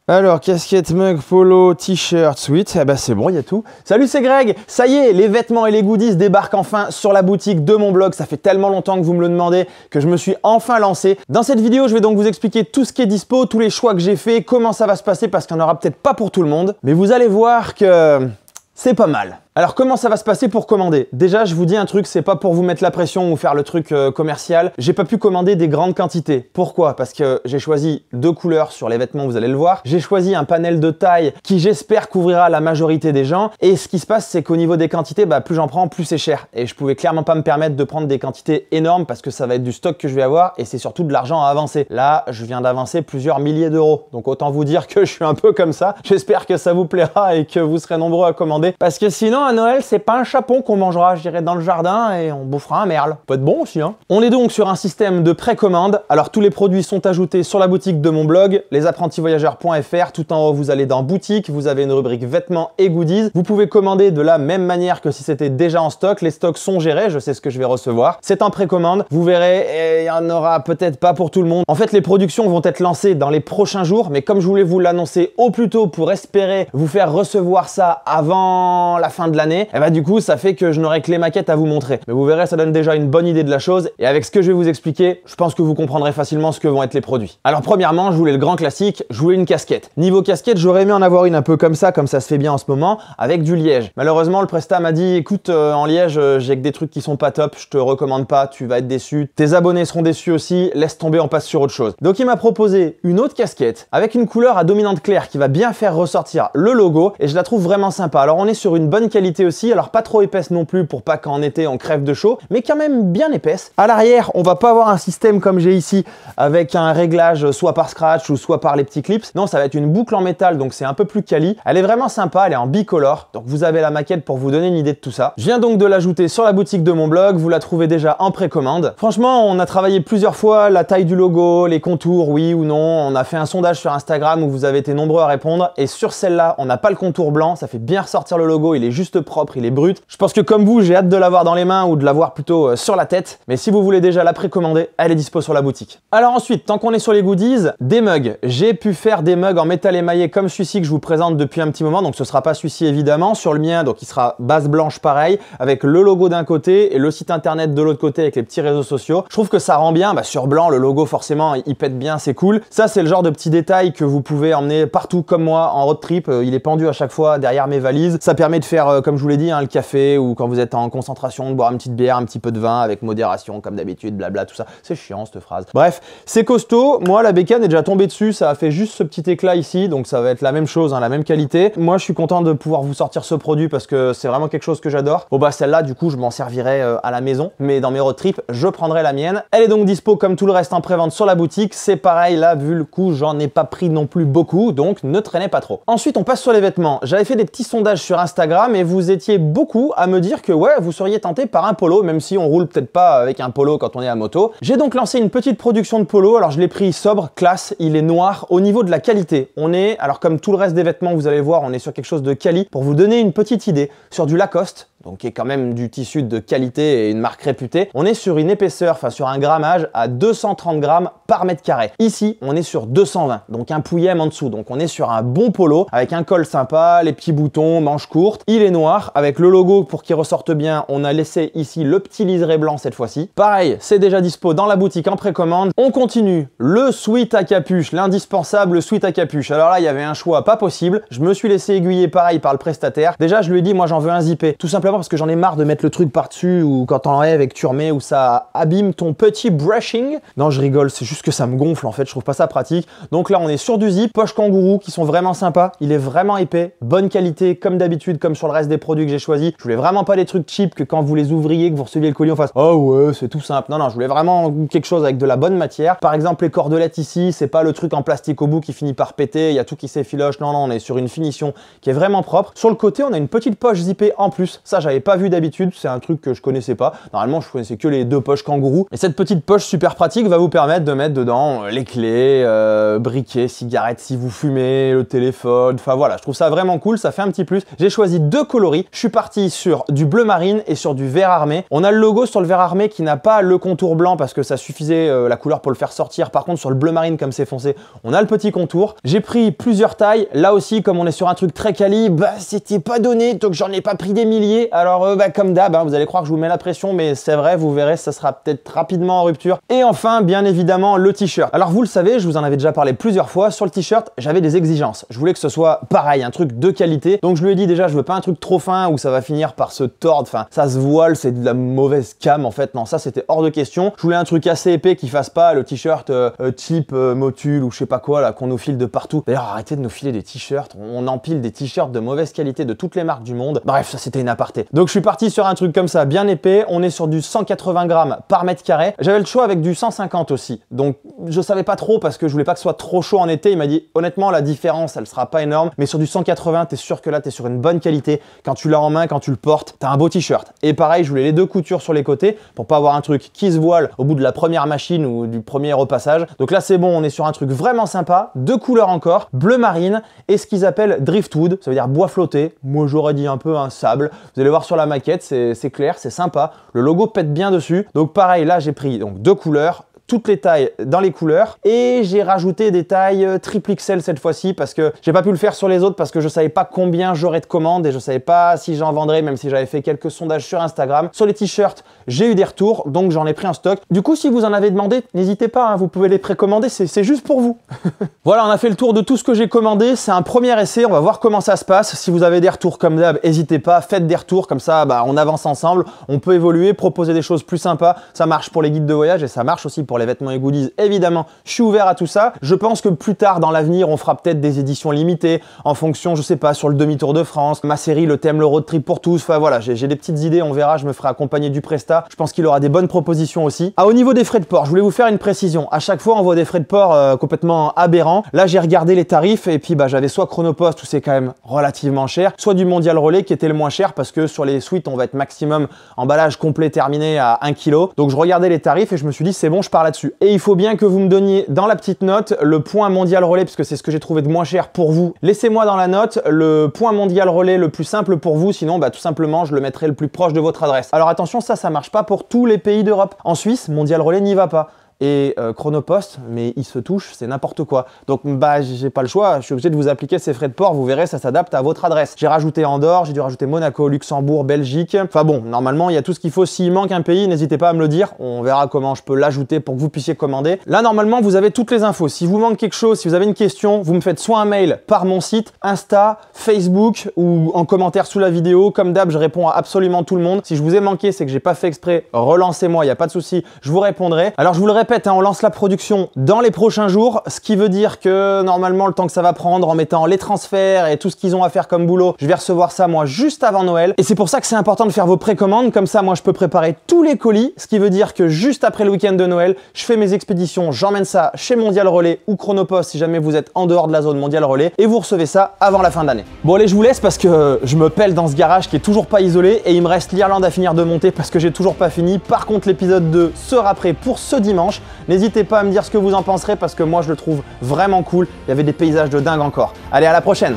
Alors, casquette, mug, polo, t-shirt, sweat, eh ben c'est bon, il y a tout. Salut, c'est Greg. Ça y est, les vêtements et les goodies débarquent enfin sur la boutique de mon blog. Ça fait tellement longtemps que vous me le demandez que je me suis enfin lancé. Dans cette vidéo, je vais donc vous expliquer tout ce qui est dispo, tous les choix que j'ai fait, comment ça va se passer parce qu'il n'y en aura peut-être pas pour tout le monde. Mais vous allez voir que c'est pas mal. Alors comment ça va se passer pour commander? Déjà, je vous dis un truc, c'est pas pour vous mettre la pression ou faire le truc commercial. J'ai pas pu commander des grandes quantités. Pourquoi? Parce que j'ai choisi deux couleurs sur les vêtements, vous allez le voir. J'ai choisi un panel de taille qui j'espère couvrira la majorité des gens. Et ce qui se passe, c'est qu'au niveau des quantités, plus j'en prends, plus c'est cher. Et je pouvais clairement pas me permettre de prendre des quantités énormes parce que ça va être du stock que je vais avoir et c'est surtout de l'argent à avancer. Là, je viens d'avancer plusieurs milliers d'euros. Donc autant vous dire que je suis un peu comme ça. J'espère que ça vous plaira et que vous serez nombreux à commander. Parce que sinon, à Noël, c'est pas un chapon qu'on mangera, je dirais, dans le jardin et on bouffera un merle. Peut être bon aussi, hein. On est donc sur un système de précommande. Alors, tous les produits sont ajoutés sur la boutique de mon blog, lesapprentisvoyageurs.fr. Tout en haut, vous allez dans boutique, vous avez une rubrique vêtements et goodies. Vous pouvez commander de la même manière que si c'était déjà en stock. Les stocks sont gérés, je sais ce que je vais recevoir. C'est en précommande. Vous verrez, il y en aura peut-être pas pour tout le monde. En fait, les productions vont être lancées dans les prochains jours, mais comme je voulais vous l'annoncer au plus tôt pour espérer vous faire recevoir ça avant la fin de l'année, et du coup ça fait que je n'aurai que les maquettes à vous montrer. Mais vous verrez, ça donne déjà une bonne idée de la chose et avec ce que je vais vous expliquer, je pense que vous comprendrez facilement ce que vont être les produits. Alors premièrement, je voulais le grand classique, je voulais une casquette. Niveau casquette, j'aurais aimé en avoir une un peu comme ça se fait bien en ce moment, avec du liège. Malheureusement, le Presta m'a dit, écoute, en liège, j'ai que des trucs qui sont pas top, je te recommande pas, tu vas être déçu. Tes abonnés seront déçus aussi, laisse tomber, on passe sur autre chose. Donc il m'a proposé une autre casquette avec une couleur à dominante claire qui va bien faire ressortir le logo et je la trouve vraiment sympa. Alors on est sur une bonne qualité aussi, alors pas trop épaisse non plus pour pas qu'en été on crève de chaud, mais quand même bien épaisse. À l'arrière, on va pas avoir un système comme j'ai ici avec un réglage soit par scratch ou soit par les petits clips. Non, ça va être une boucle en métal, donc c'est un peu plus quali. Elle est vraiment sympa, elle est en bicolore, donc vous avez la maquette pour vous donner une idée de tout ça. Je viens donc de l'ajouter sur la boutique de mon blog, vous la trouvez déjà en précommande. Franchement, on a travaillé plusieurs fois la taille du logo, les contours, oui ou non. On a fait un sondage sur Instagram où vous avez été nombreux à répondre et sur celle-là, on n'a pas le contour blanc, ça fait bien ressortir le logo, il est juste propre, il est brut. Je pense que comme vous, j'ai hâte de l'avoir dans les mains ou de l'avoir plutôt sur la tête. Mais si vous voulez déjà la précommander, elle est dispo sur la boutique. Alors ensuite, tant qu'on est sur les goodies, des mugs. J'ai pu faire des mugs en métal émaillé comme celui-ci que je vous présente depuis un petit moment. Donc ce sera pas celui-ci évidemment. Sur le mien, donc il sera base blanche pareil, avec le logo d'un côté et le site internet de l'autre côté avec les petits réseaux sociaux. Je trouve que ça rend bien. Sur blanc, le logo forcément, il pète bien, c'est cool. Ça, c'est le genre de petits détails que vous pouvez emmener partout comme moi en road trip. Il est pendu à chaque fois derrière mes valises. Ça permet de faire, comme je vous l'ai dit, le café ou quand vous êtes en concentration, de boire une petite bière, un petit peu de vin avec modération comme d'habitude, blabla, tout ça. C'est chiant cette phrase. Bref, c'est costaud. Moi, la bécane est déjà tombée dessus. Ça a fait juste ce petit éclat ici, donc ça va être la même chose, la même qualité. Moi, je suis content de pouvoir vous sortir ce produit parce que c'est vraiment quelque chose que j'adore. Bon celle-là, du coup, je m'en servirai à la maison, mais dans mes road trips, je prendrai la mienne. Elle est donc dispo comme tout le reste en prévente sur la boutique. C'est pareil, là, vu le coup, j'en ai pas pris non plus beaucoup, donc ne traînez pas trop. Ensuite, on passe sur les vêtements. J'avais fait des petits sondages sur Instagram et vous étiez beaucoup à me dire que ouais, vous seriez tenté par un polo, même si on roule peut-être pas avec un polo quand on est à moto. J'ai donc lancé une petite production de polo. Alors je l'ai pris sobre, classe, il est noir. Au niveau de la qualité, on est, alors comme tout le reste des vêtements, vous allez voir, on est sur quelque chose de quali. Pour vous donner une petite idée, sur du Lacoste, donc qui est quand même du tissu de qualité et une marque réputée, on est sur une épaisseur, sur un grammage à 230 grammes par mètre carré. Ici, on est sur 220, donc un pouillème en dessous. Donc on est sur un bon polo avec un col sympa, les petits boutons, manches courtes. Il est noir avec le logo pour qu'il ressorte bien. On a laissé ici le petit liseré blanc cette fois-ci. Pareil, c'est déjà dispo dans la boutique en précommande. On continue. Le sweat à capuche, l'indispensable sweat à capuche. Alors là, il y avait un choix pas possible. Je me suis laissé aiguiller pareil par le prestataire. Déjà, je lui ai dit, moi j'en veux un zippé. Tout simplement parce que j'en ai marre de mettre le truc par-dessus ou quand on enlève et que tu remets où ça abîme ton petit brushing. Non, je rigole, c'est juste que ça me gonfle en fait, je trouve pas ça pratique. Donc là, on est sur du zip, poche kangourou qui sont vraiment sympas. Il est vraiment épais, bonne qualité comme d'habitude, comme sur le reste des produits que j'ai choisis. Je voulais vraiment pas des trucs cheap que quand vous les ouvriez, que vous receviez le colis en face. Oh ouais, c'est tout simple. Non, je voulais vraiment quelque chose avec de la bonne matière. Par exemple, les cordelettes ici, c'est pas le truc en plastique au bout qui finit par péter, il y a tout qui s'effiloche. Non, on est sur une finition qui est vraiment propre. Sur le côté, on a une petite poche zippée en plus. Ça, j'avais pas vu d'habitude, c'est un truc que je connaissais pas. Normalement, je connaissais que les 2 poches kangourou. Et cette petite poche super pratique va vous permettre de mettre dedans les clés, briquets, cigarettes si vous fumez, le téléphone, enfin voilà, je trouve ça vraiment cool, ça fait un petit plus. J'ai choisi 2 coloris, je suis parti sur du bleu marine et sur du vert armé. On a le logo sur le vert armé qui n'a pas le contour blanc parce que ça suffisait la couleur pour le faire sortir. Par contre, sur le bleu marine, comme c'est foncé, on a le petit contour. J'ai pris plusieurs tailles. Là aussi, comme on est sur un truc très quali, c'était pas donné, donc j'en ai pas pris des milliers. Alors, comme d'hab, vous allez croire que je vous mets la pression, mais c'est vrai, vous verrez, ça sera peut-être rapidement en rupture. Et enfin, bien évidemment, le t-shirt. Alors, vous le savez, je vous en avais déjà parlé plusieurs fois. Sur le t-shirt, j'avais des exigences. Je voulais que ce soit pareil, un truc de qualité. Donc, je lui ai dit déjà, je veux pas un truc trop fin où ça va finir par se tordre. Enfin, ça se voile, c'est de la mauvaise cam en fait. Non, ça c'était hors de question. Je voulais un truc assez épais qui fasse pas le t-shirt type Motul ou je sais pas quoi là qu'on nous file de partout. D'ailleurs, arrêtez de nous filer des t-shirts. On empile des t-shirts de mauvaise qualité de toutes les marques du monde. Bref, ça c'était une aparté. Donc je suis parti sur un truc comme ça, bien épais. On est sur du 180 grammes par mètre carré. J'avais le choix avec du 150 aussi. Donc je savais pas trop parce que je voulais pas que ce soit trop chaud en été. Il m'a dit honnêtement la différence elle sera pas énorme, mais sur du 180 t'es sûr que là t'es sur une bonne qualité. Quand tu l'as en main, quand tu le portes, t'as un beau t-shirt. Et pareil, je voulais les 2 coutures sur les côtés pour pas avoir un truc qui se voile au bout de la première machine ou du premier repassage. Donc là c'est bon, on est sur un truc vraiment sympa, 2 couleurs encore, bleu marine et ce qu'ils appellent driftwood, ça veut dire bois flotté. Moi j'aurais dit un peu un sable. Vous allez voir sur la maquette, c'est clair, c'est sympa. Le logo pète bien dessus. Donc pareil, là j'ai pris donc 2 couleurs, toutes les tailles dans les couleurs et j'ai rajouté des tailles triple XL cette fois-ci parce que j'ai pas pu le faire sur les autres parce que je savais pas combien j'aurais de commandes et je savais pas si j'en vendrais, même si j'avais fait quelques sondages sur Instagram. Sur les t-shirts, j'ai eu des retours, donc j'en ai pris un stock. Du coup, si vous en avez demandé, n'hésitez pas, hein, vous pouvez les précommander, c'est juste pour vous. Voilà, on a fait le tour de tout ce que j'ai commandé. C'est un premier essai, on va voir comment ça se passe. Si vous avez des retours comme d'hab, n'hésitez pas, faites des retours, comme ça on avance ensemble, on peut évoluer, proposer des choses plus sympas. Ça marche pour les guides de voyage et ça marche aussi pour les vêtements et goodies. Évidemment, je suis ouvert à tout ça. Je pense que plus tard dans l'avenir, on fera peut-être des éditions limitées en fonction, je sais pas, sur le demi-tour de France, ma série, le thème, le road trip pour tous. Enfin voilà, j'ai des petites idées, on verra, je me ferai accompagner du Presta. Je pense qu'il aura des bonnes propositions aussi. Au niveau des frais de port, je voulais vous faire une précision. À chaque fois, on voit des frais de port complètement aberrants. Là, j'ai regardé les tarifs et puis j'avais soit Chronopost où c'est quand même relativement cher, soit du Mondial Relais qui était le moins cher parce que sur les suites, on va être maximum emballage complet terminé à 1 kg. Donc je regardais les tarifs et je me suis dit c'est bon, je pars là-dessus. Et il faut bien que vous me donniez dans la petite note le point Mondial Relais parce que c'est ce que j'ai trouvé de moins cher pour vous. Laissez-moi dans la note le point Mondial Relais le plus simple pour vous, sinon tout simplement je le mettrai le plus proche de votre adresse. Alors attention, ça marche pas pour tous les pays d'Europe. En Suisse, Mondial Relais n'y va pas. Et Chronopost, mais il se touche, c'est n'importe quoi. Donc j'ai pas le choix, je suis obligé de vous appliquer ces frais de port, vous verrez, ça s'adapte à votre adresse. J'ai rajouté Andorre, j'ai dû rajouter Monaco, Luxembourg, Belgique. Enfin bon, normalement, il y a tout ce qu'il faut. S'il manque un pays, n'hésitez pas à me le dire, on verra comment je peux l'ajouter pour que vous puissiez commander. Là, normalement, vous avez toutes les infos. Si vous manque quelque chose, si vous avez une question, vous me faites soit un mail par mon site, Insta, Facebook ou en commentaire sous la vidéo. Comme d'hab, je réponds à absolument tout le monde. Si je vous ai manqué, c'est que j'ai pas fait exprès, relancez-moi, il n'y a pas de souci, je vous répondrai. Alors je vous le répète, on lance la production dans les prochains jours, ce qui veut dire que normalement le temps que ça va prendre en mettant les transferts et tout ce qu'ils ont à faire comme boulot, je vais recevoir ça moi juste avant Noël. Et c'est pour ça que c'est important de faire vos précommandes, comme ça moi je peux préparer tous les colis, ce qui veut dire que juste après le week-end de Noël, je fais mes expéditions, j'emmène ça chez Mondial Relais ou Chronopost si jamais vous êtes en dehors de la zone Mondial Relais et vous recevez ça avant la fin d'année. Bon allez, je vous laisse parce que je me pèle dans ce garage qui est toujours pas isolé et il me reste l'Irlande à finir de monter parce que j'ai toujours pas fini. Par contre l'épisode 2 sera prêt pour ce dimanche. N'hésitez pas à me dire ce que vous en penserez parce que moi je le trouve vraiment cool. Il y avait des paysages de dingue encore. Allez, à la prochaine!